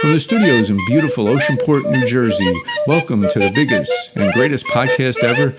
From the studios in beautiful Oceanport, New Jersey, welcome to the biggest and greatest podcast ever.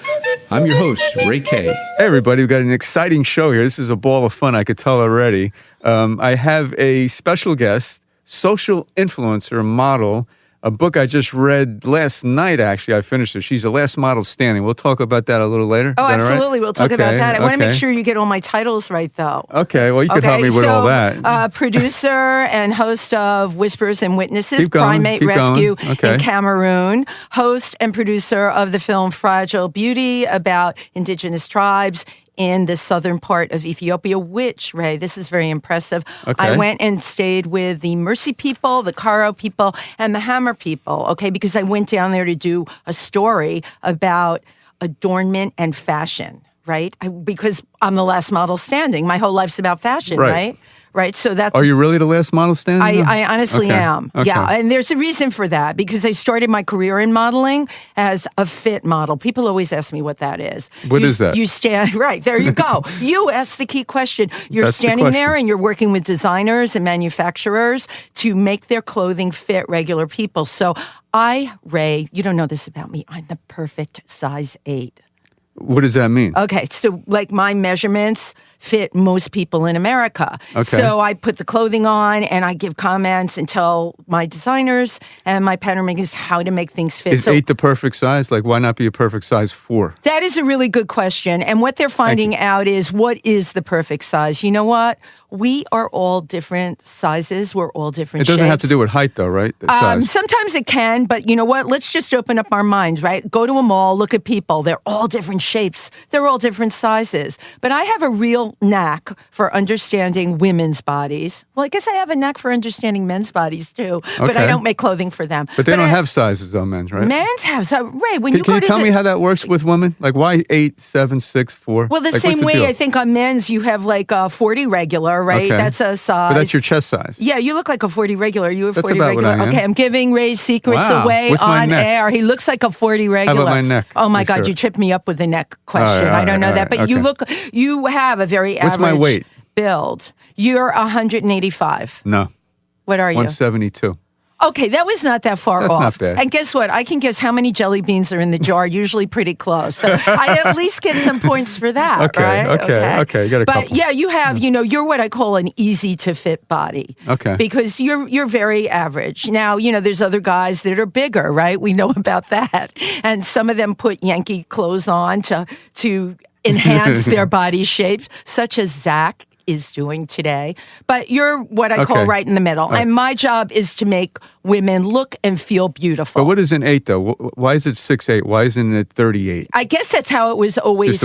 I'm your host, Ray K. Hey, everybody. We've got an exciting show here. This is a ball of fun, I could tell already. I have a special guest, social influencer, model, a book I just read last night, actually. I finished it. She's the last model standing. We'll talk about that a little later. Oh, absolutely. Right? We'll talk about that. I want to make sure you get all my titles right, though. Okay. Well, you could help me with all that. Producer and host of Whispers and Witnesses, Primate Rescue in Cameroon. Host and producer of the film Fragile Beauty about indigenous tribes in the southern part of Ethiopia, which, Ray, this is very impressive. Okay. I went and stayed with the Mercy people, the Karo people, and the Hammer people, because I went down there to do a story about adornment and fashion, right? Because I'm the last model standing. My whole life's about fashion, right? Right, so that. Are you really the last model standing? I honestly am. Okay. Yeah, and there's a reason for that, because I started my career in modeling as a fit model. People always ask me what that is. What is that? You stand, right, there you go. You asked the key question. You're standing there and you're working with designers and manufacturers to make their clothing fit regular people. So Ray, you don't know this about me, I'm the perfect size 8. What does that mean? Okay, so like my measurements fit most people in America. Okay. So I put the clothing on and I give comments and tell my designers and my pattern makers how to make things fit. Is 8 the perfect size? Like, why not be a perfect size 4? That is a really good question. And what they're finding out is, what is the perfect size? You know what? We are all different sizes. We're all different shapes. It doesn't have to do with height, though, right? Sometimes it can, but you know what? Let's just open up our minds, right? Go to a mall, look at people. They're all different shapes. They're all different sizes. But I have a real knack for understanding women's bodies. Well, I guess I have a knack for understanding men's bodies, too. But I don't make clothing for them. But they don't have sizes, though, men's, right? Men's have. So, Ray, when Can you tell me how that works with women? Like, why 8, 7, 6, 4? Well, the same way, I think on men's, you have like a 40 regular, right? Okay. That's a size. But that's your chest size. Yeah, you look like a 40 regular. You have 40 about regular. what I am. Okay, I'm giving Ray's secrets away on air. He looks like a 40 regular. How about my neck? Oh my God, you tripped me up with the neck question. I don't know that. But you have a very average my weight? Build. You're 185. No. What are you? 172. Okay, that was not that far off. That's not bad. And guess what? I can guess how many jelly beans are in the jar, usually pretty close. So I at least get some points for that, right? Okay. You got a couple. But yeah, you have, you're what I call an easy to fit body. Okay. Because you're very average. Now, there's other guys that are bigger, right? We know about that. And some of them put Yankee clothes on to enhance their body shapes, such as Zach is doing today. But you're what I call right in the middle. And my job is to make women look and feel beautiful. But what is an 8, though? Why is it 6'8"? Why isn't it 38? I guess that's how it was always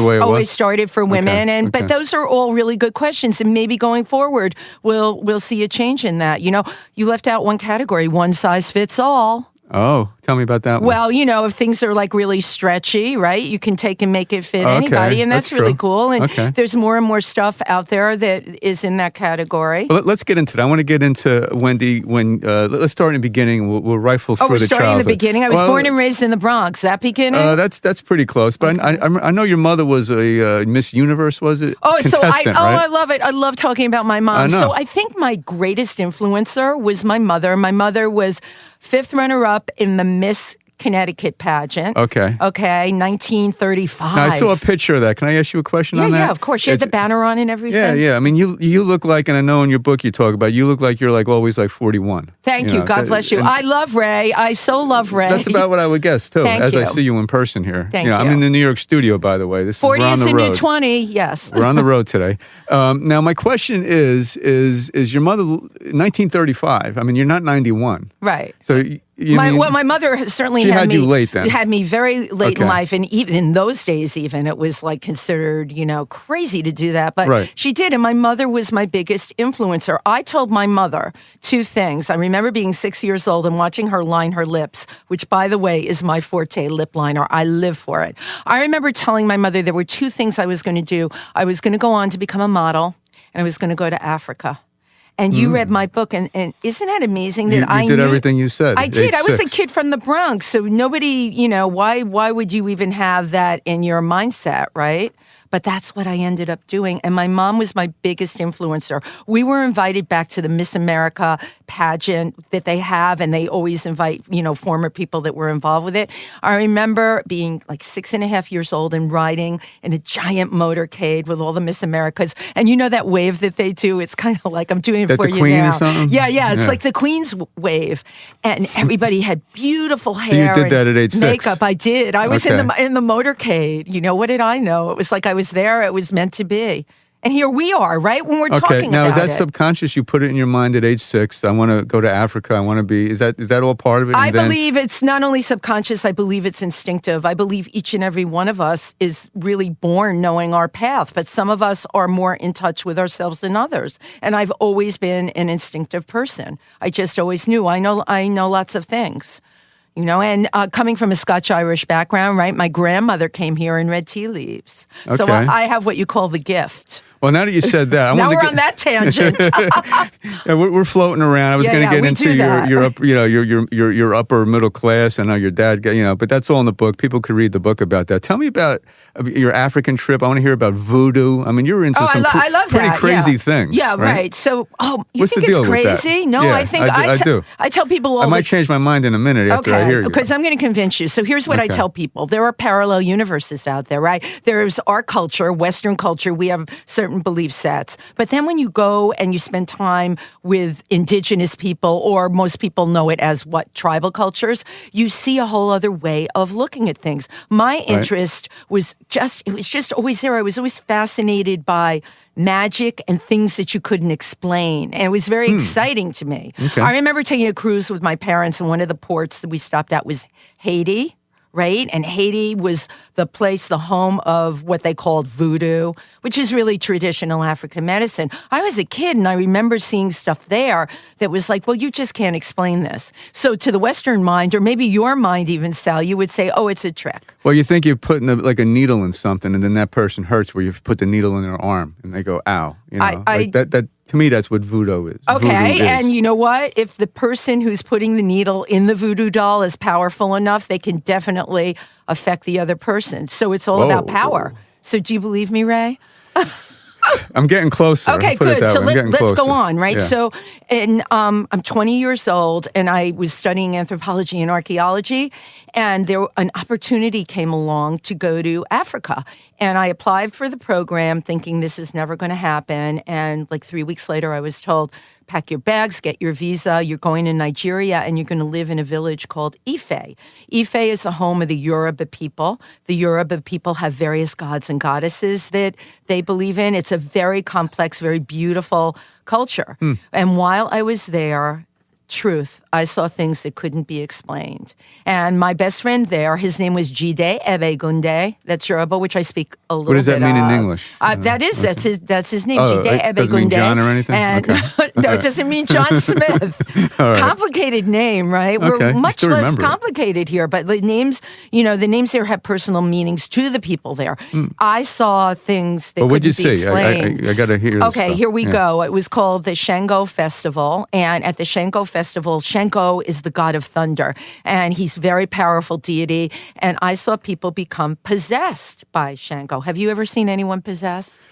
started for women. But those are all really good questions. And maybe going forward, we'll see a change in that. You left out one category, one size fits all. Oh, tell me about that one. Well, if things are like really stretchy, right, you can take and make it fit anybody, and that's really cool. And there's more and more stuff out there that is in that category. Well, let's get into that. I want to get into, Wendy, let's start in the beginning. We'll rifle through the childhood. We're starting in the beginning? I was born and raised in the Bronx. That beginning? That's pretty close. But I know your mother was a Miss Universe, was it? Oh, right? I love it. I love talking about my mom. So I think my greatest influencer was my mother. My mother was 5th runner-up in the Miss Connecticut pageant. Okay, 1935. Now, I saw a picture of that. Can I ask you a question on that? Yeah, of course. She had the banner on and everything. Yeah. I mean, you look like, and I know in your book you talk about, you look like you're like always like 41. Thank you. God bless you. I love Ray. I so love Ray. That's about what I would guess, too, Thank you. I see you in person here. Thank you. I'm in the New York studio, by the way. This 40 is on the is road. the new 20, yes. We're on the road today. Now, my question is your mother, 1935, I mean, you're not 91. Right. So my mother certainly had me you late then. Had me very late in life, and even in those days, it was like considered, crazy to do that. But she did, and my mother was my biggest influencer. I told my mother 2 things. I remember being 6 years old and watching her line her lips, which, by the way, is my forte, lip liner. I live for it. I remember telling my mother there were 2 things I was going to do. I was going to go on to become a model, and I was going to go to Africa. And you read my book, and isn't that amazing that you did everything you said? I did. I was a kid from the Bronx, so nobody, why would you even have that in your mindset, right? But that's what I ended up doing. And my mom was my biggest influencer. We were invited back to the Miss America pageant that they have, and they always invite, former people that were involved with it. I remember being like 6.5 years old and riding in a giant motorcade with all the Miss Americas. And you know that wave that they do? It's kind of like I'm doing it for you Queen now. Or something? Yeah. It's like the Queen's wave. And everybody had beautiful hair. So you did that at age makeup. 6? I did. I was in the motorcade. What did I know? It was like I was there. It was meant to be. And here we are, right? When we're talking now, about is that subconscious? You put it in your mind at age 6. I want to go to Africa. I want to be. Is that all part of it? I believe it's not only subconscious. I believe it's instinctive. I believe each and every one of us is really born knowing our path. But some of us are more in touch with ourselves than others. And I've always been an instinctive person. I just always knew. I know lots of things. And coming from a Scotch-Irish background, right? My grandmother came here and read tea leaves. Okay. So I have what you call the gift. Well, now that you said that, now we're on that tangent. Yeah, we're floating around. I was going to get into your upper middle class. I know your dad, but that's all in the book. People could read the book about that. Tell me about your African trip. I want to hear about voodoo. I mean, you were into some I love pretty that. crazy things. Yeah, right. So, you What's think the deal it's crazy? With that? No, yeah, I think I do. I tell people all I might change my mind in a minute after I hear you. Because I'm going to convince you. So here's what I tell people. There are parallel universes out there, right? There's our culture, Western culture. We have certain belief sets. But then when you go and you spend time with indigenous people, or most people know it as tribal cultures, you see a whole other way of looking at things. My interest was just always there. I was always fascinated by magic and things that you couldn't explain. And it was very exciting to me. Okay. I remember taking a cruise with my parents, and one of the ports that we stopped at was Haiti. Right? And Haiti was the place, the home of what they called voodoo, which is really traditional African medicine. I was a kid, and I remember seeing stuff there that was like, well, you just can't explain this. So to the Western mind, or maybe your mind even, Sal, you would say, oh, it's a trick. Well, you think you're putting a needle in something, and then that person hurts where you put the needle in their arm, and they go, ow. That to me, that's what voodoo is. Okay, and you know what? If the person who's putting the needle in the voodoo doll is powerful enough, they can definitely affect the other person. So it's all about power. So do you believe me, Ray? I'm getting closer. Okay, good. So let's go on, right? Yeah. So I'm 20 years old, and I was studying anthropology and archaeology, and an opportunity came along to go to Africa. And I applied for the program thinking this is never going to happen. And like 3 weeks later, I was told, pack your bags, get your visa. You're going to Nigeria, and you're going to live in a village called Ife. Ife is the home of the Yoruba people. The Yoruba people have various gods and goddesses that they believe in. It's a very complex, very beautiful culture. And while I was there, truth, I saw things that couldn't be explained. And my best friend there, his name was Jide Ebegunde. That's Yoruba, which I speak a little bit. What does that mean in English? That's his name, Jide Ebegunde. Doesn't mean John or anything? And no, it doesn't mean John Smith. Right. Complicated name, right? We're much less complicated here, but the names, the names there have personal meanings to the people there. I saw things that couldn't be explained. I got to hear this Okay, stuff. Here we go. It was called the Shango Festival, and at the Shango Festival, Shango is the god of thunder, and he's very powerful deity, and I saw people become possessed by Shango. Have you ever seen anyone possessed?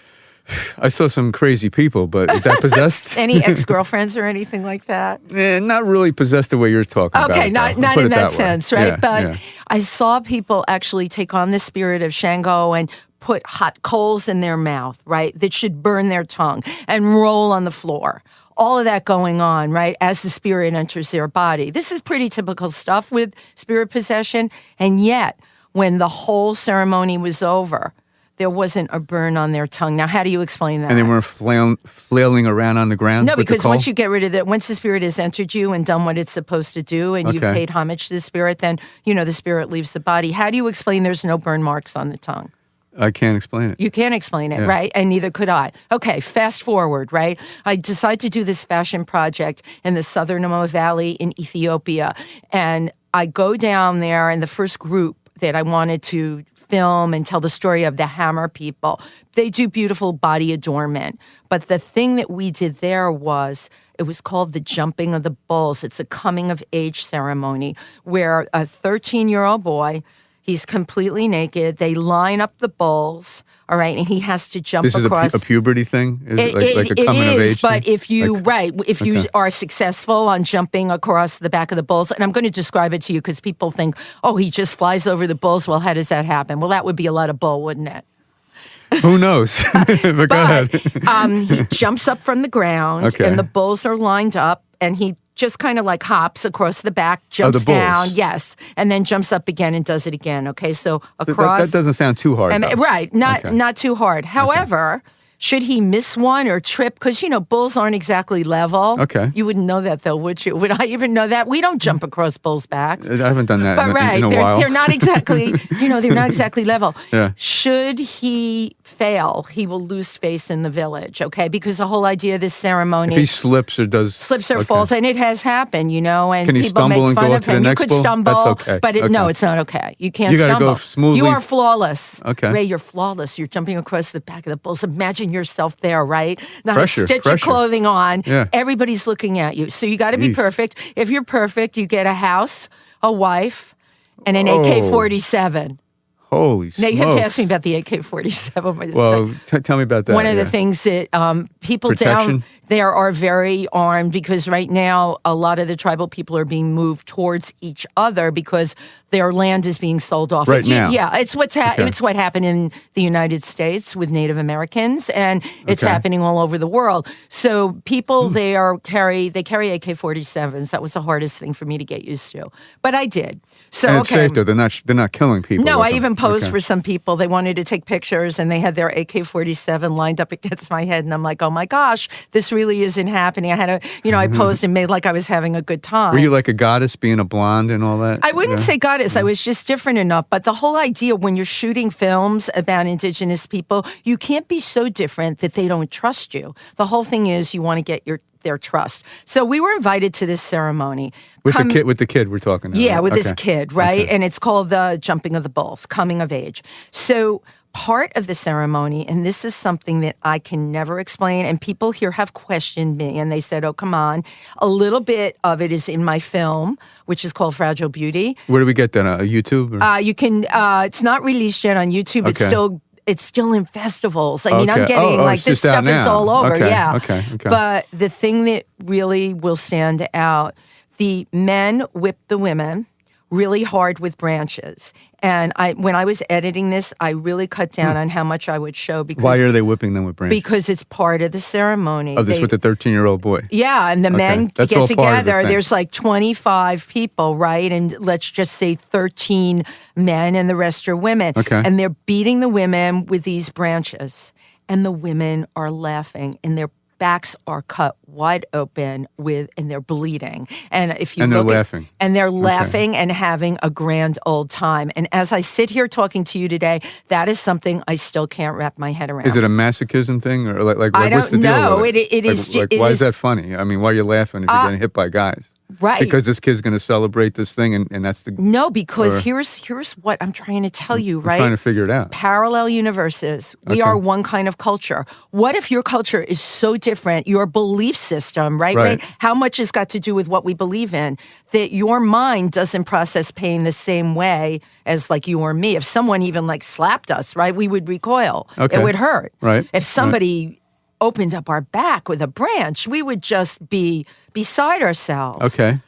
I saw some crazy people, but is that possessed? Any ex-girlfriends or anything like that? Not really possessed the way you're talking about it. Okay, not in that sense, right? Yeah, but I saw people actually take on the spirit of Shango and put hot coals in their mouth, right, that should burn their tongue, and roll on the floor. All of that going on, right, as the spirit enters their body. This is pretty typical stuff with spirit possession. And yet, when the whole ceremony was over, there wasn't a burn on their tongue. Now, how do you explain that? And they weren't flailing around on the ground? No, because once you get rid of it, once the spirit has entered you and done what it's supposed to do, and you've paid homage to the spirit, then, the spirit leaves the body. How do you explain there's no burn marks on the tongue? I can't explain it. You can't explain it, right? And neither could I. Okay, fast forward, right? I decide to do this fashion project in the Southern Omo Valley in Ethiopia. And I go down there, and the first group that I wanted to film and tell the story of the Hammer people, they do beautiful body adornment. But the thing that we did there was, it was called the Jumping of the Bulls. It's a coming of age ceremony where a 13-year-old boy He's completely naked. They line up the bulls, all right, and he has to jump across. This is a puberty thing? Is it like a coming of age but thing? if you, you are successful on jumping across the back of the bulls, and I'm going to describe it to you because people think, oh, he just flies over the bulls. Well, how does that happen? Well, that would be a lot of bull, wouldn't it? Who knows? But go ahead. He jumps up from the ground, and the bulls are lined up, and he just kind of like hops across the back, jumps down, yes, and then jumps up again and does it again. Okay, so across. That doesn't sound too hard. Right, not too hard. However, should he miss one or trip? Because, bulls aren't exactly level. Okay. You wouldn't know that, though, would you? Would I even know that? We don't jump across bulls' backs. I haven't done that in a while. They're not exactly, they're not exactly level. Yeah. Should he fail, he will lose face in the village, okay? Because the whole idea of this ceremony. If he slips or falls, and it has happened, and Can he people make and fun go of to the him. next You could bull? stumble, That's okay. but no, it's not okay. You can't you gotta stumble. Go smoothly. You are flawless. Okay. Ray, you're flawless. You're jumping across the back of the bulls. Imagine yourself there, right? Not Pressure, a stitch of clothing on. Yeah. Everybody's looking at you. So you got to be perfect. If you're perfect, you get a house, a wife, and an AK-47. Holy smokes. Now, you have to ask me about the AK-47. Well, tell me about that. One of the things that people Protection? down there are very armed because right now a lot of the tribal people are being moved towards each other because their land is being sold off. Right now? Yeah, it's what happened in the United States with Native Americans, and it's happening all over the world. So people there carry AK-47s. That was the hardest thing for me to get used to, but I did. So and it's safe though. They're not killing people. No, I even posed for some people. They wanted to take pictures, and they had their AK-47 lined up against my head, and I'm like, oh my gosh, this really isn't happening. I had I posed and made like I was having a good time. Were you like a goddess, being a blonde and all that? I wouldn't say goddess. I was just different enough. But the whole idea when you're shooting films about indigenous people, you can't be so different that they don't trust you. The whole thing is you want to get their trust. So we were invited to this ceremony. With the kid we're talking about. Yeah, with this kid, right? And it's called the Jumping of the Bulls, coming of age. So part of the ceremony, and this is something that I can never explain, and people here have questioned me, and they said, oh, come on. A little bit of it is in my film, which is called Fragile Beauty. Where do we get that? YouTube? You can, it's not released yet on YouTube. It's still in festivals. I mean, I'm getting this stuff is all over. Okay. But the thing that really will stand out, the men whip the women really hard with branches. And when I was editing this, I really cut down on how much I would show. Because why are they whipping them with branches? Because it's part of the ceremony. Of this with the 13-year-old boy? Yeah, and the men That's get all together. Part of There's like 25 people, right? And let's just say 13 men and the rest are women. Okay. And they're beating the women with these branches. And the women are laughing, and their backs are cut wide open and they're bleeding. And if you they're laughing. And they're laughing and having a grand old time. And as I sit here talking to you today, that is something I still can't wrap my head around. Is it a masochism thing, or like I what's the don't deal know. with it? It is. Why is that funny? I mean, why are you laughing if you're getting hit by guys? Right. Because this kid's going to celebrate this thing, and that's the... No, because here's what I'm trying to tell you, right? I'm trying to figure it out. Parallel universes. We are one kind of culture. What if your culture is so different, your belief system, right? How much has got to do with what we believe in, that your mind doesn't process pain the same way as like you or me. If someone even like slapped us, right, we would recoil. Okay. It would hurt. Right. If somebody... opened up our back with a branch, we would just be beside ourselves. Okay.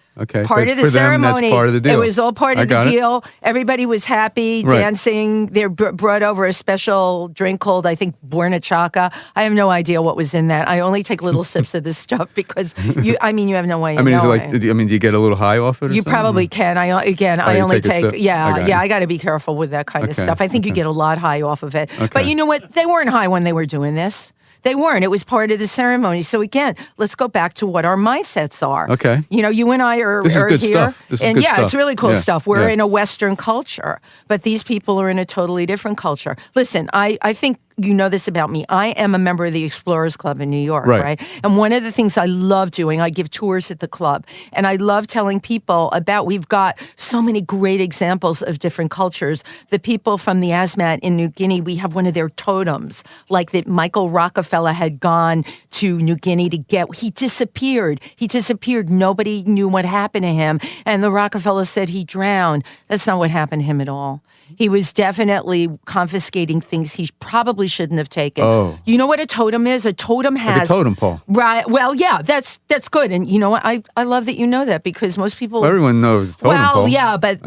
Part of the ceremony. That's part of the deal. It was all part of the deal. Everybody was happy, dancing. They brought over a special drink called, I think, Borna Chaka. I have no idea what was in that. I only take little sips of this stuff because you have no way of knowing. Do you get a little high off it? You probably can. I only take. I got to be careful with that kind of stuff. I think you get a lot high off of it. Okay. But you know what? They weren't high when they were doing this. They weren't. It was part of the ceremony. So again, let's go back to what our mindsets are. Okay. You and I are this is good here. Stuff. This is good stuff. It's really cool stuff. We're in a Western culture, but these people are in a totally different culture. Listen, I think you know this about me. I am a member of the Explorers Club in New York, right? And one of the things I love doing, I give tours at the club, and I love telling people about, we've got so many great examples of different cultures. The people from the Asmat in New Guinea, we have one of their totems, like that Michael Rockefeller had gone to New Guinea to get. He disappeared. Nobody knew what happened to him. And the Rockefeller said he drowned. That's not what happened to him at all. He was definitely confiscating things he probably shouldn't have taken. Oh. You know what a totem is? A totem has... Like a totem pole. Right. Well, yeah, that's good. And you know what? I love that you know that, because most people... Well, everyone knows totem pole. Well, yeah, but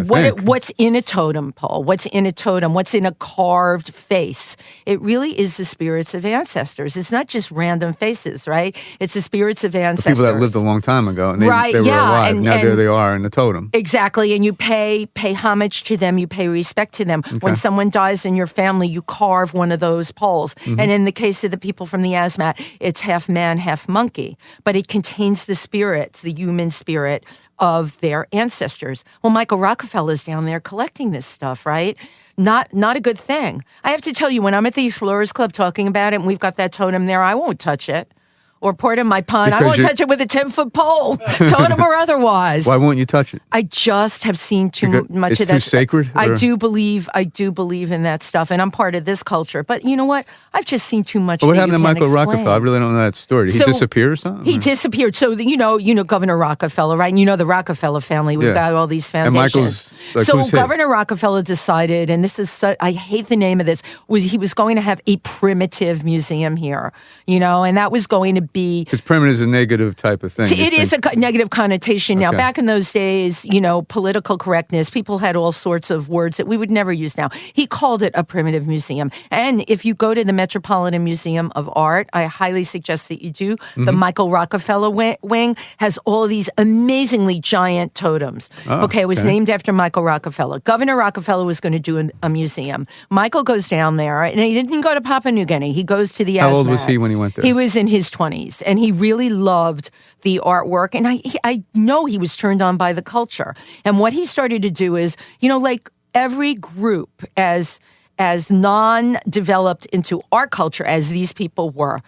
what's in a totem pole? What's in a totem? What's in a carved face? It really is the spirits of ancestors. It's not just random faces, right? It's the spirits of ancestors. The people that lived a long time ago, and they were alive. Now there they are in the totem. Exactly. And you pay homage to them. You pay respect to them. Okay. When someone dies in your family, you carve one of those poles. Mm-hmm. And in the case of the people from the Asmat, it's half man, half monkey. But it contains the spirits, the human spirit of their ancestors. Well, Michael Rockefeller's down there collecting this stuff, right? Not a good thing. I have to tell you, when I'm at the Explorers Club talking about it, and we've got that totem there, I won't touch it. Or pardon my pun, I won't touch it with a 10-foot pole, totem or otherwise. Why won't you touch it? I just have seen too much of that. It's too sacred? I do believe in that stuff, and I'm part of this culture. But you know what? I've just seen too much. What happened to Michael Rockefeller? I really don't know that story. Did he disappear or something? He disappeared. So you know Governor Rockefeller, right? And you know the Rockefeller family. We've got all these foundations. And Michael's Governor Rockefeller decided, and this is I hate the name of this, he was going to have a primitive museum here, and that was going to be... Because primitive is a negative type of thing. It is a negative connotation. Now, back in those days, political correctness, people had all sorts of words that we would never use now. He called it a primitive museum. And if you go to the Metropolitan Museum of Art, I highly suggest that you do. Mm-hmm. The Michael Rockefeller wing has all of these amazingly giant totems. It was named after Michael Rockefeller. Governor Rockefeller was going to do a museum. Michael goes down there, and he didn't go to Papua New Guinea. He goes to the Asmat. How old was he when he went there? He was in his 20s, and he really loved the artwork, and I know he was turned on by the culture. And what he started to do is, like every group as non-developed into our culture as these people were,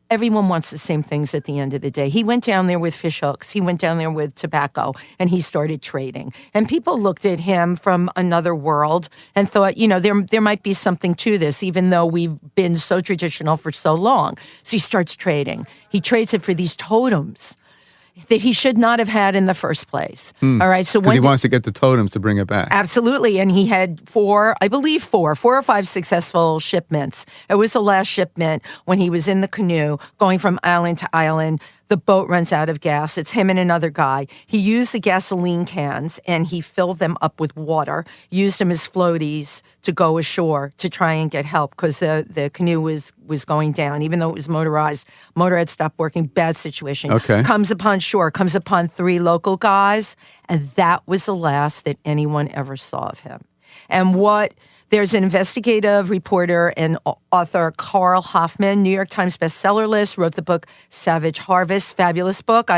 everyone wants the same things at the end of the day. He went down there with fish hooks. He went down there with tobacco, and he started trading. And people looked at him from another world and thought, there might be something to this, even though we've been so traditional for so long. So he starts trading. He trades it for these totems that he should not have had in the first place. All right. So when he wants to get the totems to bring it back. Absolutely. And he had four or five successful shipments. It was the last shipment when he was in the canoe going from island to island. The boat runs out of gas. It's him and another guy. He used the gasoline cans and he filled them up with water, used them as floaties to go ashore to try and get help because the canoe was going down, even though it was motorized. Motor had stopped working. Bad situation. Okay. Comes upon shore, comes upon 3 local guys, and that was the last that anyone ever saw of him. And there's an investigative reporter and author, Carl Hoffman, New York Times bestseller list, wrote the book Savage Harvest, fabulous book.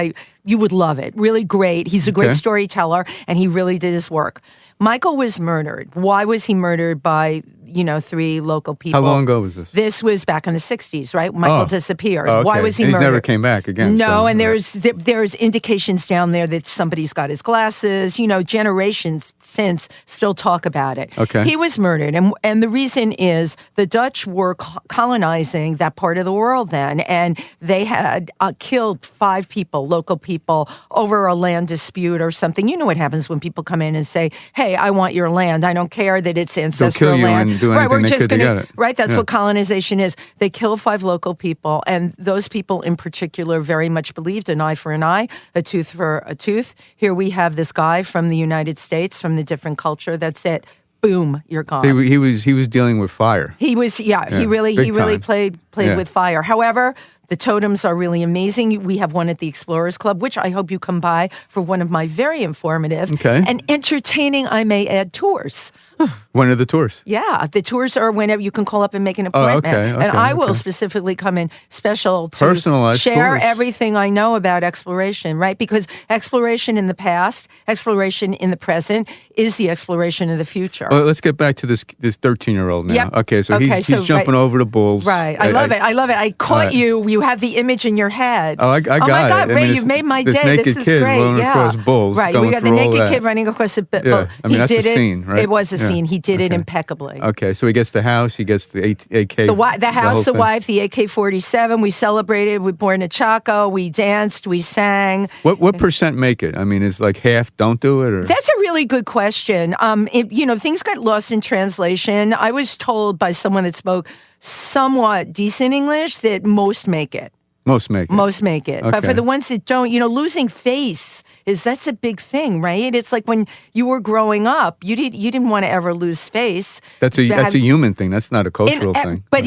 You would love it. Really great. He's a great storyteller, and he really did his work. Michael was murdered. Why was he murdered by, 3 local people? How long ago was this? This was back in the 60s, right? Michael disappeared. Okay. Why was he murdered? He never came back again. No, and there's indications down there that somebody's got his glasses. Generations since still talk about it. Okay. He was murdered, and the reason is the Dutch were colonizing that part of the world then, and they had killed 5 people, local people, over a land dispute or something. You know what happens when people come in and say, hey, I want your land. I don't care that it's ancestral land. They'll kill you and do anything they could to get it. Right, that's what colonization is. They kill 5 local people, and those people in particular very much believed an eye for an eye, a tooth for a tooth. Here we have this guy from the United States, from the different culture, that's it. Boom, you're gone. So he was dealing with fire. He was, he really played with fire. However, The totems are really amazing. We have one at the Explorers Club, which I hope you come by for one of my very informative and entertaining, I may add, tours. When are the tours? Yeah, the tours are whenever you can call up and make an appointment. And I will specifically come in special to personalized share tours. Everything I know about exploration, right? Because exploration in the past, exploration in the present is the exploration of the future. Well, let's get back to this 13-year-old now. Yep. Okay, so he's jumping over the bulls. Right. I love it. I caught you. You have the image in your head. Oh, I got it. Oh my God, Ray, you've made my day. This is kid great. running across bulls. Right. We got the naked kid running across the bulls. Yeah. I mean, that's a scene, right? It was a scene. He did it impeccably. Okay, so he gets the house, he gets the AK. The house, the wife, the AK-47. We celebrated. We poured in a Chaco. We danced. We sang. What percent make it? I mean, is like half don't do it? Or? That's a really good question. Things got lost in translation. I was told by someone that spoke somewhat decent English that most make it. Most make it. Okay. But for the ones that don't, losing face that's a big thing, right? It's like when you were growing up, you didn't want to ever lose face. That's a human thing. That's not a cultural thing. But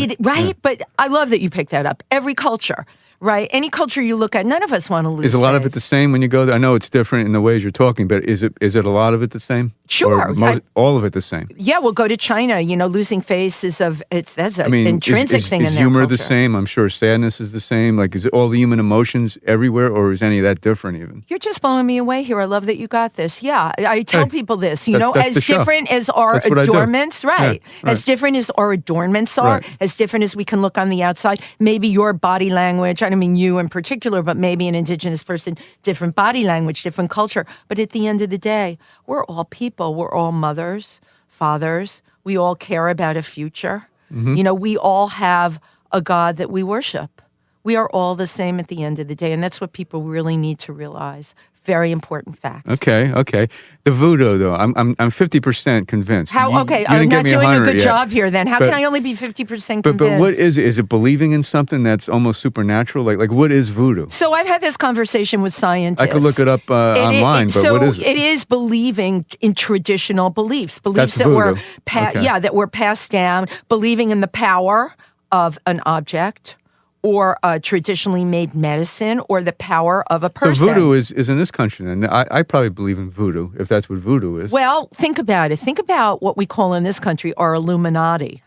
But I love that you picked that up. Every culture. Right. Any culture you look at, none of us want to lose. Is a lot of it the same when you go there? I know it's different in the ways you're talking, but is it a lot of it the same? Sure. All of it the same? Yeah, we'll go to China. Losing face that's an intrinsic thing in their humor culture. The same? I'm sure sadness is the same. Like, is it all the human emotions everywhere, or is any of that different even? You're just blowing me away here. I love that you got this. Yeah, I tell people this. That's as different as our adornments, right? Yeah, as different as our adornments are, as different as we can look on the outside. Maybe your body language. I don't mean you in particular, but maybe an indigenous person, different body language, different culture. But at the end of the day, we're all people. We're all mothers, fathers. We all care about a future. Mm-hmm. We all have a God that we worship. We are all the same at the end of the day. And that's what people really need to realize. Very important fact. Okay. The voodoo, though, I'm 50% convinced. I'm not doing a good job here. Then how can I only be 50% convinced? But what is it? Is it believing in something that's almost supernatural? Like what is voodoo? So I've had this conversation with scientists. I could look it up online, but what is it? It is believing in traditional beliefs that's that voodoo. that were passed down. Believing in the power of an object, or a traditionally made medicine, or the power of a person. So voodoo is in this country, and I probably believe in voodoo, if that's what voodoo is. Well, think about it. Think about what we call in this country our Illuminati.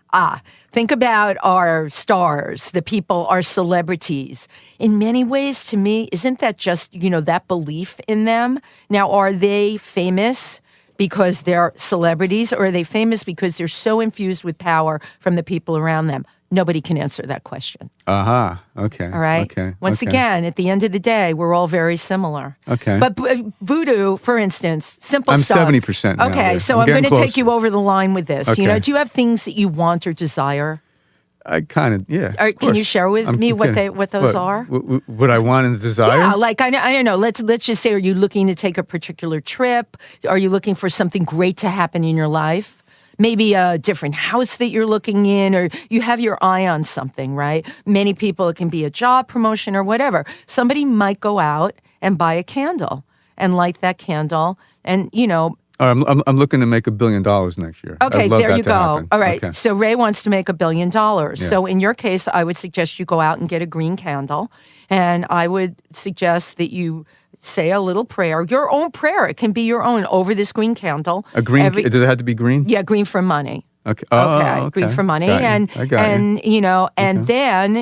Think about our stars, the people, our celebrities. In many ways, to me, isn't that just, that belief in them? Now, are they famous because they're celebrities, or are they famous because they're so infused with power from the people around them? Nobody can answer that question. Okay. All right? Okay. Once again, at the end of the day, we're all very similar. Okay. But voodoo, for instance, simple stuff. I'm 70% now. Okay, so I'm going to take you over the line with this. Okay. Do you have things that you want or desire? I kind of, yeah. Can you share with me what those are? What I want and desire? Yeah, like I don't know. Let's just say, are you looking to take a particular trip? Are you looking for something great to happen in your life? Maybe a different house that you're looking in, or you have your eye on something, right? Many people, it can be a job promotion or whatever. Somebody might go out and buy a candle and light that candle, and I'm looking to make $1 billion next year. Okay, there you go. Happen. All right. Okay. So Ray wants to make $1 billion. Yeah. So in your case, I would suggest you go out and get a green candle, and I would suggest that you say a little prayer, your own prayer. It can be your own over this green candle. A green? Does it have to be green? Yeah, green for money. Okay. Okay. Green for money, then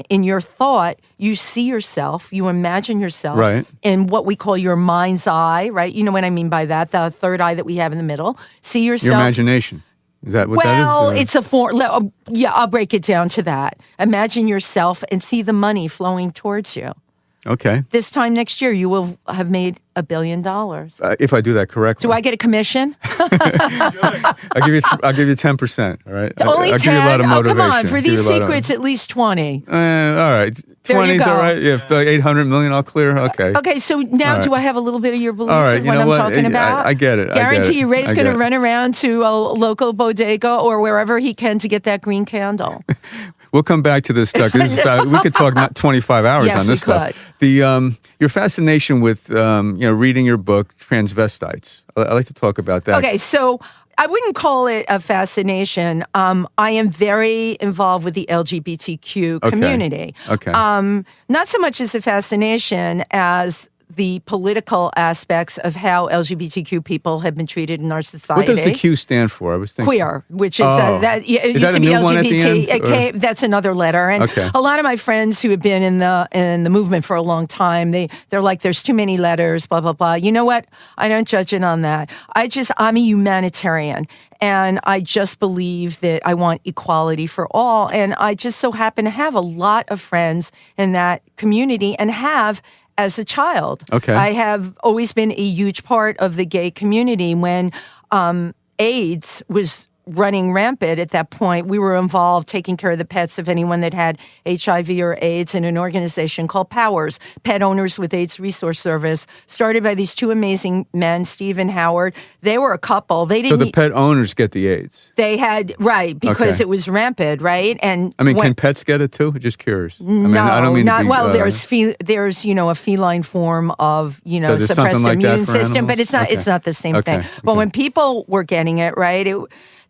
in your thought, you see yourself, you imagine yourself in what we call your mind's eye, right? You know what I mean by that? The third eye that we have in the middle. See yourself. Your imagination. Is that what that is? Well, it's a form. Yeah, I'll break it down to that. Imagine yourself and see the money flowing towards you. Okay. This time next year, you will have made $1 billion. If I do that correctly. Do I get a commission? I'll give you 10%. All right. Only 10. I'll give you a lot of motivation. Come on, for these secrets, at least 20. All right. 20 is all right. Yeah, like 800 million, I'll clear. Okay. Okay. So now, do I have a little bit of your belief in what I'm talking about? I get it. Guarantee you, Ray's going to run around to a local bodega or wherever he can to get that green candle. We'll come back to this stuff. We could talk not 25 hours on this stuff. Your fascination with reading your book, Transvestites. I like to talk about that. Okay, so I wouldn't call it a fascination. I am very involved with the LGBTQ community. Okay. Not so much as a fascination as the political aspects of how LGBTQ people have been treated in our society. What does the Q stand for? I was thinking queer, which is it used that to be a new LGBT. one at the end, That's another letter. And a lot of my friends who have been in the movement for a long time, they're like, there's too many letters, blah blah blah. You know what? I don't judge it on that. I'm a humanitarian, and I just believe that I want equality for all. And I just so happen to have a lot of friends in that community, and have as a child. Okay. I have always been a huge part of the gay community. When AIDS was running rampant at that point, we were involved taking care of the pets of anyone that had HIV or AIDS in an organization called POWERS, Pet Owners with AIDS Resource Service, started by these two amazing men, Steve and Howard. They were a couple. They didn't. So the pet owners get the AIDS. They had, right, because it was rampant, right? And I mean, can pets get it too? Just curious. I don't mean to be, well. There's a feline form of suppressed like immune system, animals? but it's not the same thing. But when people were getting it, right,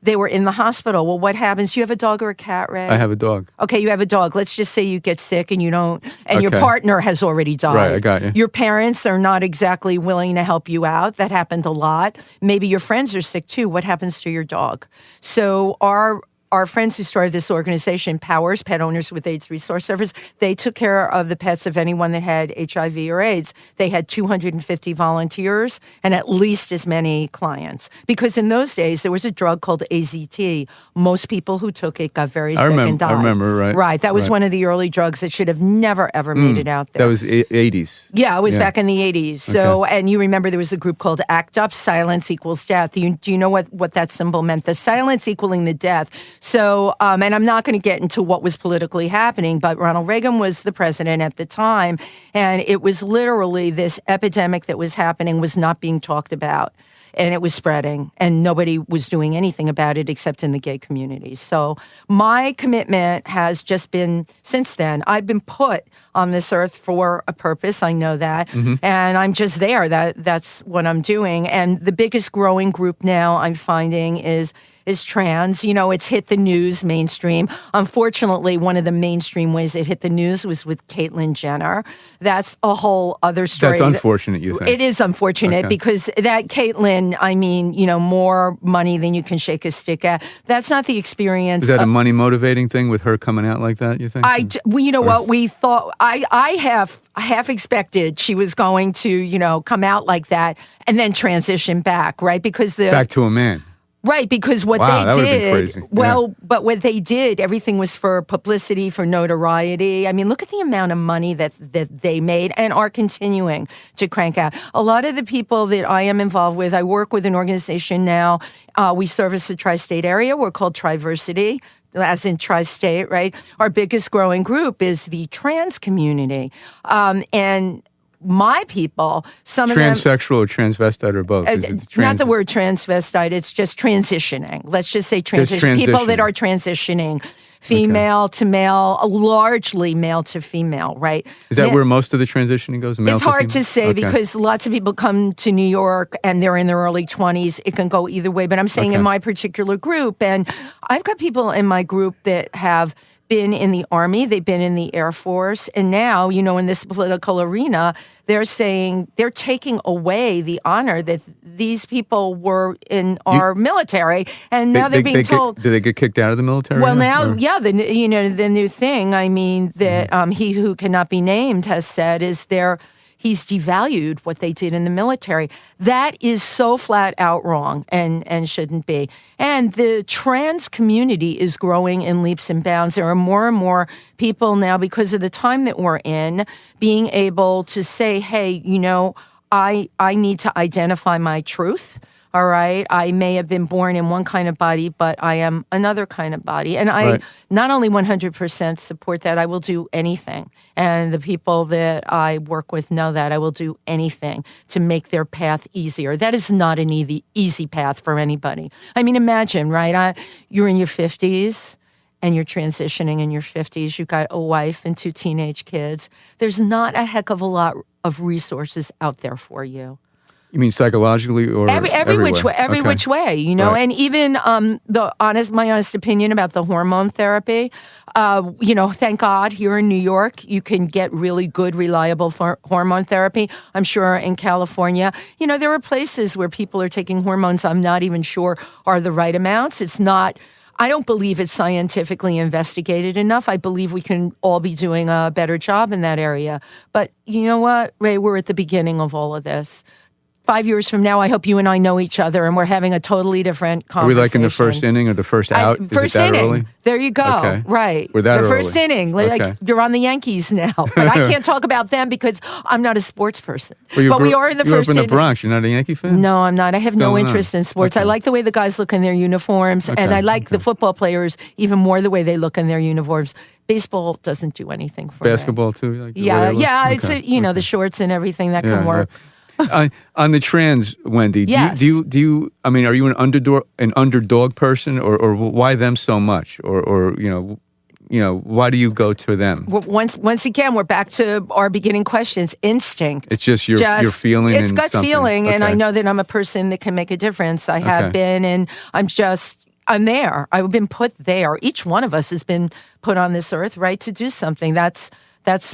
they were in the hospital. Well, what happens? Do you have a dog or a cat, Ray? I have a dog. Okay, you have a dog. Let's just say you get sick and you don't, and your partner has already died. Right, I got you. Your parents are not exactly willing to help you out. That happened a lot. Maybe your friends are sick too. What happens to your dog? So our friends who started this organization, POWERS, Pet Owners with AIDS Resource Service, they took care of the pets of anyone that had HIV or AIDS. They had 250 volunteers and at least as many clients. Because in those days, there was a drug called AZT. Most people who took it got very sick and died. I remember, right. Right. That was one of the early drugs that should have never, ever made it out there. That was 80s. Yeah, it was back in the 80s. So, and you remember there was a group called ACT UP, Silence Equals Death. Do you know what that symbol meant? The silence equaling the death. So, and I'm not going to get into what was politically happening, but Ronald Reagan was the president at the time, and it was literally this epidemic that was happening was not being talked about. And it was spreading, and nobody was doing anything about it except in the gay community. So my commitment has just been, since then, I've been put on this earth for a purpose. I know that. And I'm just there. That's what I'm doing. And the biggest growing group now I'm finding is trans. It's hit the news mainstream. Unfortunately, one of the mainstream ways it hit the news was with Caitlyn Jenner. That's a whole other story. That's unfortunate, you think? It is unfortunate because that Caitlyn, more money than you can shake a stick at. That's not the experience. Is that a money motivating thing with her coming out like that, you think? What we thought, I have half expected she was going to, come out like that and then transition back, right? Because back to a man. Right, because what that they did, but what they did, everything was for publicity, for notoriety. I mean, look at the amount of money that they made and are continuing to crank out. A lot of the people that I am involved with, I work with an organization now. We service the tri-state area. We're called Triversity, as in tri-state, right? Our biggest growing group is the trans community. And my people, some of them... Transsexual or transvestite or both? Not the word transvestite, it's just transitioning. Let's just say transition. People that are transitioning, female to male, largely male to female, right? Is that where most of the transitioning goes? It's hard to say because lots of people come to New York and they're in their early 20s. It can go either way. But I'm saying in my particular group, and I've got people in my group that have been in the Army, they've been in the Air Force, and now, in this political arena, they're saying they're taking away the honor that these people were in our military, and now they're being told. Do they get kicked out of the military? Well, the new thing. That he who cannot be named has said is he's devalued what they did in the military. That is so flat out wrong and shouldn't be. And the trans community is growing in leaps and bounds. There are more and more people now, because of the time that we're in, being able to say, hey, I need to identify my truth. All right. I may have been born in one kind of body, but I am another kind of body. And I not only 100% support that, I will do anything. And the people that I work with know that I will do anything to make their path easier. That is not an easy path for anybody. I mean, imagine, right? You're in your 50s and you're transitioning in your 50s. You've got a wife and 2 teenage kids. There's not a heck of a lot of resources out there for you. You mean psychologically or every which way, okay. which way, you know, and even my honest opinion about the hormone therapy, you know, thank God here in New York, you can get really good, reliable hormone therapy. I'm sure in California, you know, there are places where people are taking hormones I'm not even sure are the right amounts. I don't believe it's scientifically investigated enough. I believe we can all be doing a better job in that area. But you know what, Ray, we're at the beginning of all of this. 5 years from now, I hope you and I know each other and we're having a totally different conversation. Are we like in the first inning or the first out? First inning. Early? There you go. Okay. Right. We're that the early. First inning. Okay. Like you're on the Yankees now. But I can't talk about them because I'm not a sports person. But we are in the first inning. You're up in the Bronx. You're not a Yankee fan? No, I'm not. I have no interest in sports. Okay. I like the way the guys look in their uniforms. Okay. And I like the football players even more the way they look in their uniforms. Baseball doesn't do anything for Basketball me. too? Like yeah. Okay. It's, you know, the shorts and everything that can work. On the trans, Wendy, yes. do you? I mean, are you an underdog person, or why them so much, or you know, why do you go to them? Once again, we're back to our beginning questions. Instinct. It's just your feeling. It's gut something. feeling, Okay. and I know that I'm a person that can make a difference. I have been, and I'm there. I've been put there. Each one of us has been put on this earth, right, to do something. That's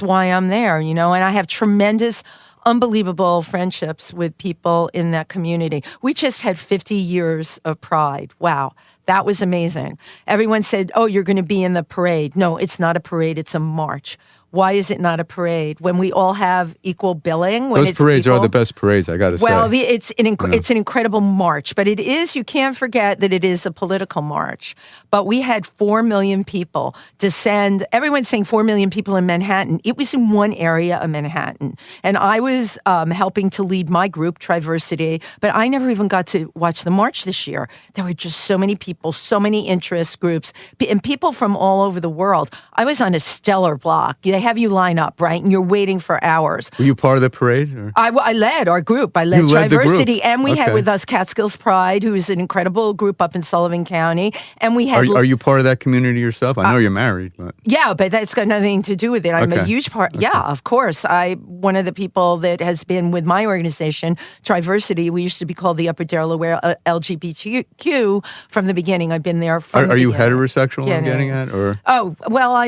why I'm there, you know, and I have tremendous, unbelievable friendships with people in that community. We just had 50 years of Pride. Wow. That was amazing. Everyone said, oh, you're going to be in the parade. No, it's not a parade. It's a march. Why is it not a parade? When we all have equal billing? Those parades are the best parades, I got to say. Well, it's an incredible march, but you can't forget that it is a political march. But we had 4 million people descend. Everyone's saying 4 million people in Manhattan. It was in one area of Manhattan. And I was helping to lead my group, Triversity, but I never even got to watch the march this year. There were just so many people, so many interest groups, and people from all over the world. I was on a stellar block. They have you line up, right? And you're waiting for hours. Were you part of the parade? Or? I led our group. I led Triversity. And we had with us Catskills Pride, who is an incredible group up in Sullivan County. And we had... Are you part of that community yourself? I know you're married, but... Yeah, but that's got nothing to do with it. I'm a huge part... Okay. Yeah, of course. One of the people that has been with my organization, Triversity, we used to be called the Upper Delaware LGBTQ from the beginning. I've been there from the beginning. Are you heterosexual, I'm getting at? Or? Oh, well,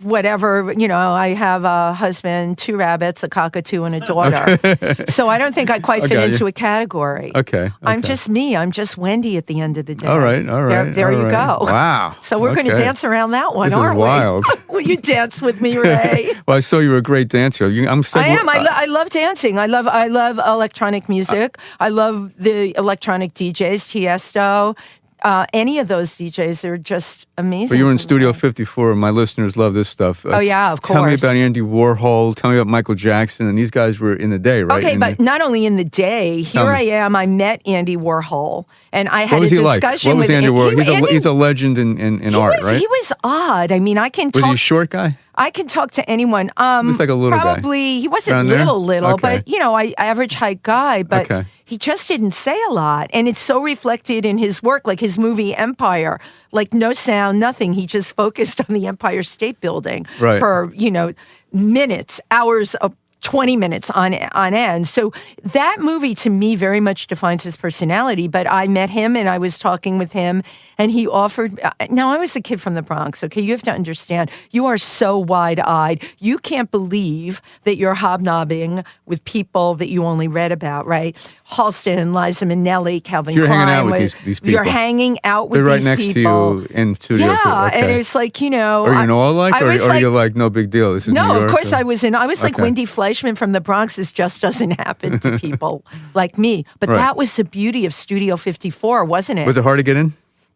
whatever, you know, I have a husband, 2 rabbits, a cockatoo, and a daughter. Okay. So I don't think I quite fit into a category. Okay. I'm just me. I'm just Wendy at the end of the day. All right. There you go. Wow. So we're going to dance around that one, aren't we? This is wild. Will you dance with me, Ray? Well, I saw you were a great dancer. I am. I love dancing. I love electronic music. I love the electronic DJs, Tiesto. Any of those DJs are just amazing. But you were in Studio 54. My listeners love this stuff. Oh, yeah, of course. Tell me about Andy Warhol. Tell me about Michael Jackson. And these guys were in the day, right? Okay, but not only in the day. Here I am. I met Andy Warhol. And I had a discussion with him. What was Andy Warhol? He's a legend in art, right? He was odd. I mean, Was he a short guy? I can talk to anyone. He was like a little guy. Probably, he wasn't little, but, you know, average height guy. But he just didn't say a lot. And it's so reflected in his work, like his movie Empire. Like no sound, nothing. He just focused on the Empire State Building for, you know, minutes, hours of 20 minutes on end. So that movie to me very much defines his personality. But I met him and I was talking with him and he offered, now I was a kid from the Bronx, okay? You have to understand, you are so wide-eyed. You can't believe that you're hobnobbing with people that you only read about, right? Halston, Liza Minnelli, Calvin Klein. You're hanging out with these people. You're hanging out with these people. They're right next to you in studio. Yeah, and it's like, you know. Are you in awe or are you like, no big deal? This is New York, of course I was like Wendy Fleischman from the Bronx. This just doesn't happen to people like me. But that was the beauty of Studio 54, wasn't it? Was it hard to get in?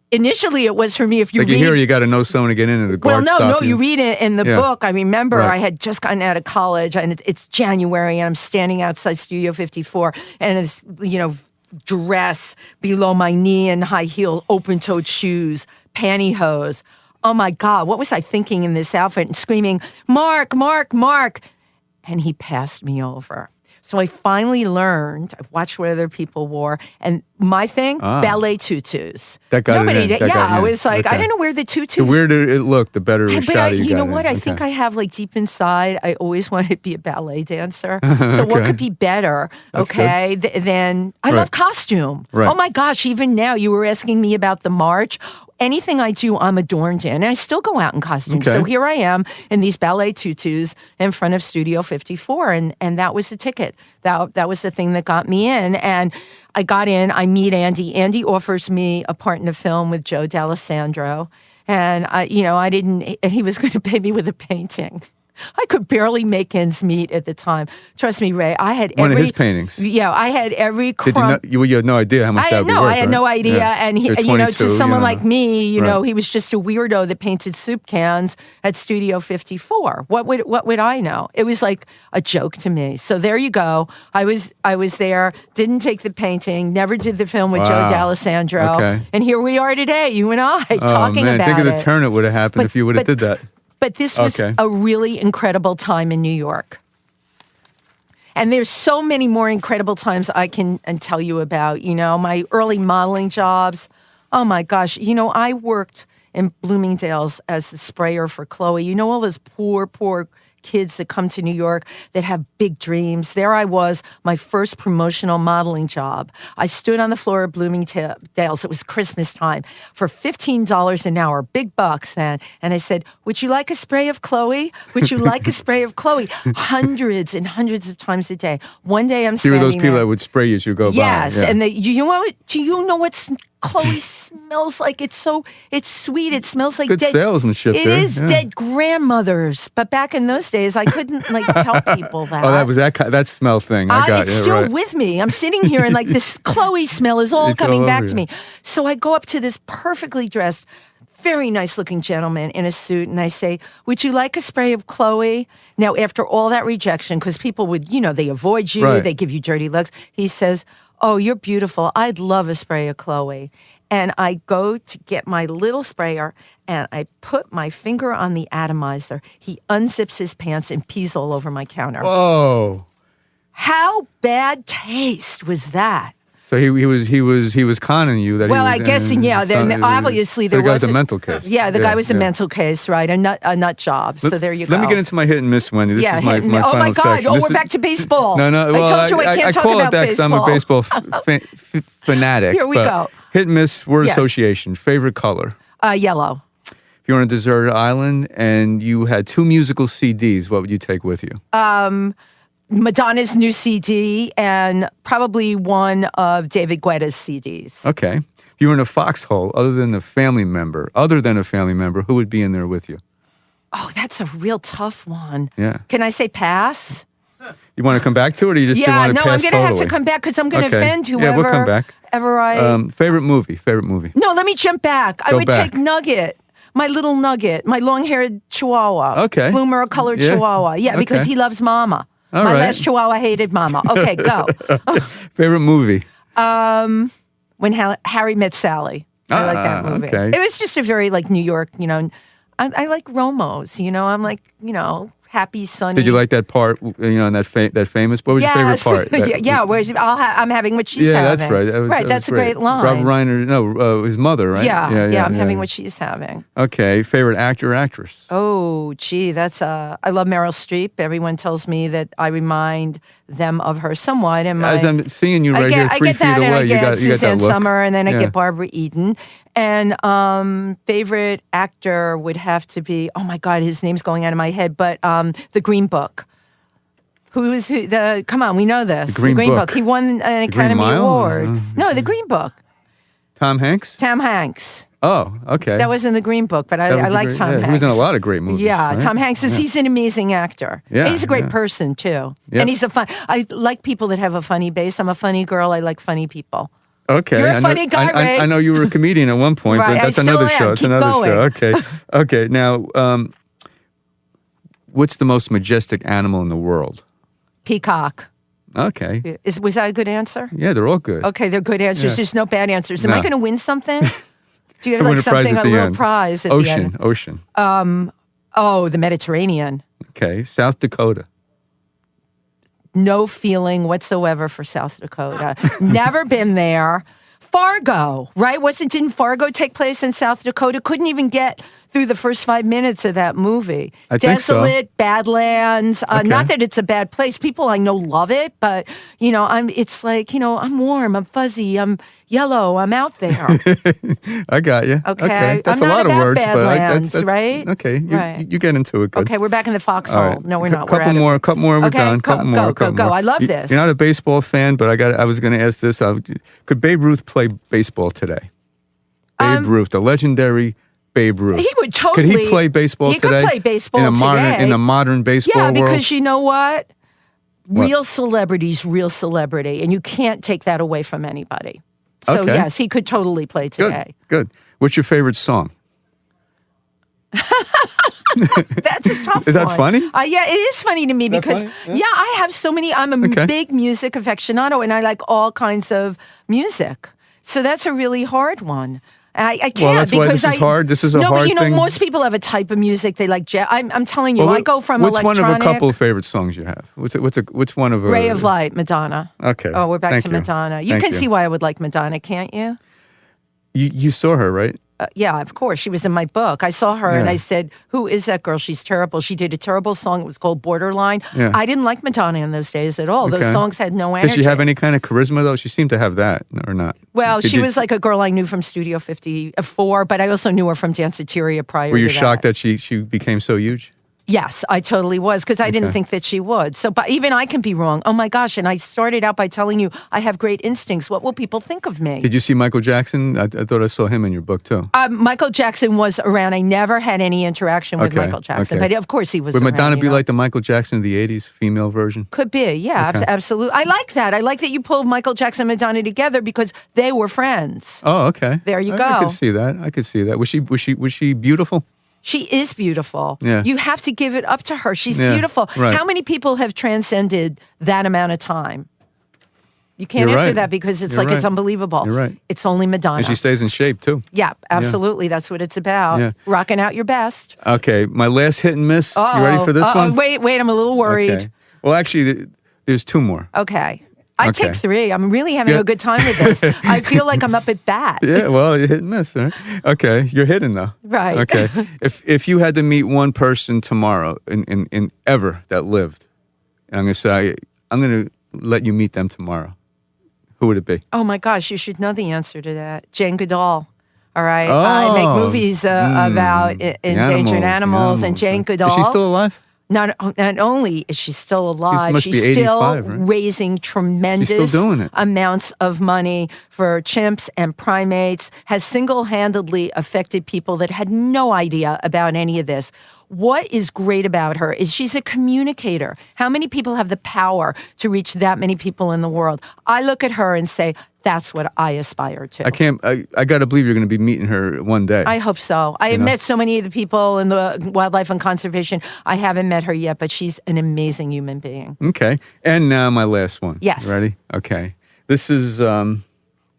Initially, it was for me. If you read, you got to know someone to get in, and the guard you read it in the book. I remember I had just gotten out of college, and it's January, and I'm standing outside Studio 54, and it's, you know, dress below my knee and high heel, open-toed shoes, pantyhose. Oh my God, what was I thinking in this outfit? And screaming, Mark, Mark, Mark. And he passed me over. So I finally learned. I watched what other people wore, and my thing, ballet tutus. That got Nobody it in. did. I was like, I didn't know where the tutus. The weirder it looked, the better but shot you got. You know what? In. I think I have like deep inside. I always wanted to be a ballet dancer. So what could be better? Than I love costume. Right. Oh my gosh! Even now, you were asking me about the march. Anything I do, I'm adorned in. And I still go out in costume. So here I am in these ballet tutus in front of Studio 54. And that was the ticket. That was the thing that got me in. And I got in. I meet Andy. Andy offers me a part in a film with Joe D'Alessandro. And, I didn't, and he was going to pay me with a painting. I could barely make ends meet at the time. Trust me, Ray. I had one of his paintings. Yeah, I had every crumb. You had no idea how much that would be worth. I had no idea. Yeah. And to someone like me, he was just a weirdo that painted soup cans at Studio 54. What would I know? It was like a joke to me. So there you go. I was there. Didn't take the painting. Never did the film with Joe D'Alessandro. Okay. And here we are today, you and I, talking about it. Think of the turn it would have happened if you would have did that. But this was a really incredible time in New York. And there's so many more incredible times I can tell you about. My early modeling jobs. Oh, my gosh. I worked in Bloomingdale's as the sprayer for Chloe. All those poor kids that come to New York that have big dreams. There I was, my first promotional modeling job. I stood on the floor of Bloomingdale's. It was Christmas time for $15 an hour, big bucks then. And I said, "Would you like a spray of Chloe? Would you like a spray of Chloe?" Hundreds and hundreds of times a day. One day I'm standing there. You were those people that would spray as you go by. Yes, and do you know what Chloe smells like? It's sweet. It smells like good dead salesmanship. It is dead grandmothers. But back in those days, I couldn't tell people that. Oh, that was that smell thing. It's still with me. I'm sitting here and this Chloe smell is all coming back to me. So I go up to this perfectly dressed, very nice looking gentleman in a suit, and I say, "Would you like a spray of Chloe?" Now, after all that rejection, because people would, they avoid you, they give you dirty looks. He says, "Oh, you're beautiful. I'd love a spray of Chloe." And I go to get my little sprayer, and I put my finger on the atomizer. He unzips his pants and pees all over my counter. Whoa! How bad taste was that? So he was conning you that. Well, he was, I guess then obviously there was a mental case. Yeah, the guy was a mental case, right? A nut job. So there you go. Let me get into my hit and miss, Wendy. This is my final oh my God! section. We're back to baseball. No. Well, I told you I can't talk call about it that because I'm a baseball fanatic. Here we go. Hit and miss word association. Favorite color? Yellow. If you're on a deserted island and you had 2 musical CDs, what would you take with you? Madonna's new CD and probably one of David Guetta's CDs. Okay. If you were in a foxhole other than a family member, who would be in there with you? Oh, that's a real tough one. Yeah. Can I say pass? You want to come back to it, or you just want to pass I'm going to have to come back because I'm going to offend whoever. Yeah, we'll come back. Favorite movie? No, let me jump back. I would take Nugget. My little Nugget. My long-haired Chihuahua. Okay. Blue-colored Chihuahua. Yeah, because he loves Mama. All My right. last Chihuahua hated Mama. Okay, go. Favorite movie? When Harry Met Sally. I like that movie. Okay. It was just a very New York, I like Romos, I'm like, happy, sunny. Did you like that part, in that famous? What was your favorite part? Where I'm having what she's having. Yeah, that's right. That's a great line. Rob Reiner, his mother, right? Yeah, I'm having what she's having. Okay, favorite actor or actress? Oh, gee, that's I love Meryl Streep. Everyone tells me that I remind them of her somewhat. And as I'm seeing you right here, 3 feet away, and I get Suzanne look. Sommer, and then I get Barbara Eden. And favorite actor would have to be, oh my God, his name's going out of my head, but the Green Book. Come on, we know this. The Green Book. He won an Academy Award. No, The Green Book. Tom Hanks? Tom Hanks. Oh, okay. That was in The Green Book, but I like Tom Hanks. He was in a lot of great movies. Yeah, right? Tom Hanks he's an amazing actor. Yeah, and he's a great person too. Yep. And I like people that have a funny base. I'm a funny girl. I like funny people. Okay. You're a funny guy, Ray. I know you were a comedian at one point, right, but that's I still another am. show. It's Keep another going. show. Okay. Now, what's the most majestic animal in the world? Peacock. Okay. Was that a good answer? Yeah, they're all good. Okay, they're good answers. Yeah. There's no bad answers. Am I going to win something? Do you have win something, a little end. prize at the end? Ocean. The Mediterranean. Okay. South Dakota. no feeling whatsoever for South Dakota. Never been there. Fargo, right? Didn't Fargo take place in South Dakota? Couldn't even get through the first 5 minutes of that movie. I think so. Desolate, Badlands. Okay. Not that it's a bad place. People I know love it, but it's like, I'm warm, I'm fuzzy, I'm yellow, I'm out there. I got you. Okay. That's I'm a lot of words, Badlands, but right? Okay, you get into it. Good. Okay, we're back in the foxhole. Right. No, we're not. Couple more. We're done. Couple more. Go. I love this. You're not a baseball fan, but I was going to ask this. Could Babe Ruth play baseball today? Babe Ruth, the legendary Babe Ruth. He would totally. Could he play baseball today? He could play baseball today. In a modern baseball world? Yeah, because you know what? Real celebrity's real celebrity, and you can't take that away from anybody. So, yes, he could totally play today. Good. What's your favorite song? That's a tough one. Is that funny? Yeah, it is funny to me because, I have so many. I'm a big music aficionado, and I like all kinds of music. So that's a really hard one. I can't well, that's because why this is hard. This is a hard thing. No, but most people have a type of music they like. I'm telling you, I go from electronic. What's one of a couple of favorite songs you have? What's one of a Ray of Light, Madonna. Okay. Oh, we're back to Madonna. You can see why I would like Madonna, can't you? You saw her, right? Yeah, of course. She was in my book. I saw her and I said, who is that girl? She's terrible. She did a terrible song. It was called Borderline. Yeah. I didn't like Madonna in those days at all. Those songs had no energy. Does she have any kind of charisma, though? She seemed to have that, or not? Well, she was like a girl I knew from Studio 54, but I also knew her from Danceteria prior to that. Were you shocked that she became so huge? Yes, I totally was, because I didn't think that she would. So, but even I can be wrong. Oh my gosh! And I started out by telling you I have great instincts. What will people think of me? Did you see Michael Jackson? I thought I saw him in your book too. Michael Jackson was around. I never had any interaction with Michael Jackson, but of course he was. Would around, Madonna be like the Michael Jackson of the '80s, female version? Could be, yeah, absolutely. I like that. I like that you pulled Michael Jackson and Madonna together because they were friends. Oh, okay. There you go. I could see that. Was she beautiful? She is beautiful. Yeah. You have to give it up to her. She's beautiful. Right. How many people have transcended that amount of time? You can't answer that because it's it's unbelievable. You're right. It's only Madonna. And she stays in shape, too. Yeah, absolutely. That's what it's about. Yeah. Rocking out your best. Okay, my last hit and miss. You ready for this one? Wait, I'm a little worried. Okay. Well, actually, there's two more. Okay. I take three. I'm really having a good time with this. I feel like I'm up at bat. Yeah, well, you hit and miss, right? Okay, you're hitting though. Right. Okay. If you had to meet one person tomorrow in ever that lived, and I'm gonna let you meet them tomorrow. Who would it be? Oh my gosh, you should know the answer to that. Jane Goodall. All right. I make movies about endangered animals, and Jane Goodall. Is she still alive? Not only is she still alive, she's still 85, right? raising tremendous amounts of money for chimps and primates, has single-handedly affected people that had no idea about any of this. What is great about her is she's a communicator. How many people have the power to reach that many people in the world? I look at her and say, that's what I aspire to. I got to believe you're going to be meeting her one day. I hope so. I have met so many of the people in the wildlife and conservation. I haven't met her yet, but she's an amazing human being. Okay. And now my last one. Yes. Ready? Okay. This is going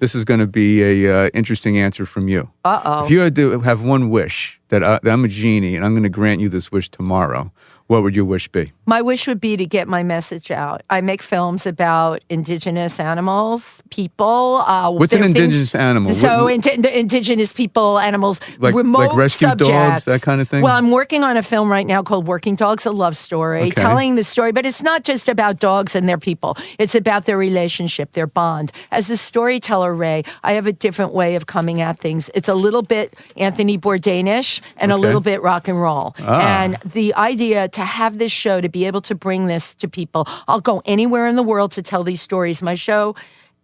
to be a interesting answer from you. Uh-oh. If you had to have one wish that I'm a genie and I'm going to grant you this wish tomorrow, what would your wish be? My wish would be to get my message out. I make films about indigenous animals, people. What's an indigenous animal? So indigenous people, animals, remote like rescue subjects. Dogs, that kind of thing? Well, I'm working on a film right now called Working Dogs, a love story, telling the story. But it's not just about dogs and their people. It's about their relationship, their bond. As a storyteller, Ray, I have a different way of coming at things. It's a little bit Anthony Bourdain-ish and a little bit rock and roll. And the idea to have this show, to be able to bring this to people. I'll go anywhere in the world to tell these stories. My show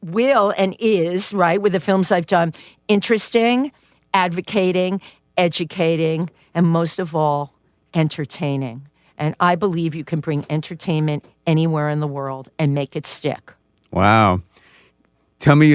will and is, right, with the films I've done, interesting, advocating, educating, and most of all, entertaining. And I believe you can bring entertainment anywhere in the world and make it stick. Wow. Tell me,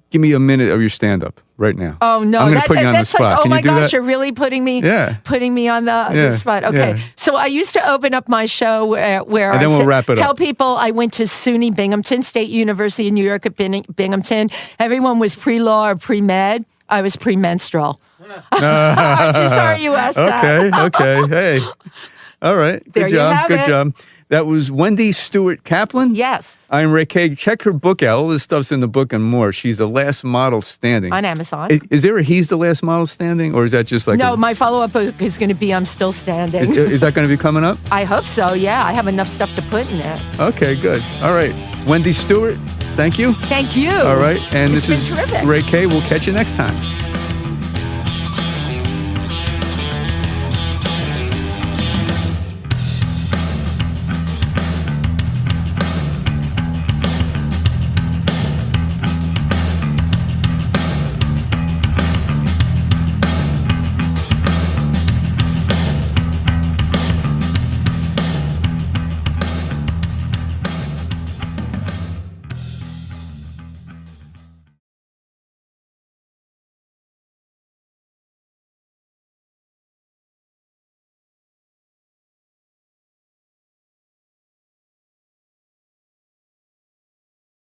give me a minute of your stand-up right now. Oh no, I'm going to put you on the spot. Like, oh my gosh, that? You're really putting me on the spot. Okay, so I used to open up my show where and then we'll wrap it tell up. people I went to SUNY Binghamton State University in New York at Binghamton. Everyone was pre-law or pre-med. I was pre-menstrual. Just sorry you asked that. Okay, hey. All right. Good job. Good job. That was Wendy Stuart Kaplan. Yes. I'm Ray K. Check her book out. All this stuff's in the book and more. She's the last model standing. On Amazon. Is there a He's the Last Model Standing? Or is that just like... No, my follow-up book is going to be I'm Still Standing. Is that going to be coming up? I hope so, yeah. I have enough stuff to put in it. Okay, good. All right. Wendy Stuart, thank you. Thank you. All right. And this is terrific. Ray K. We'll catch you next time.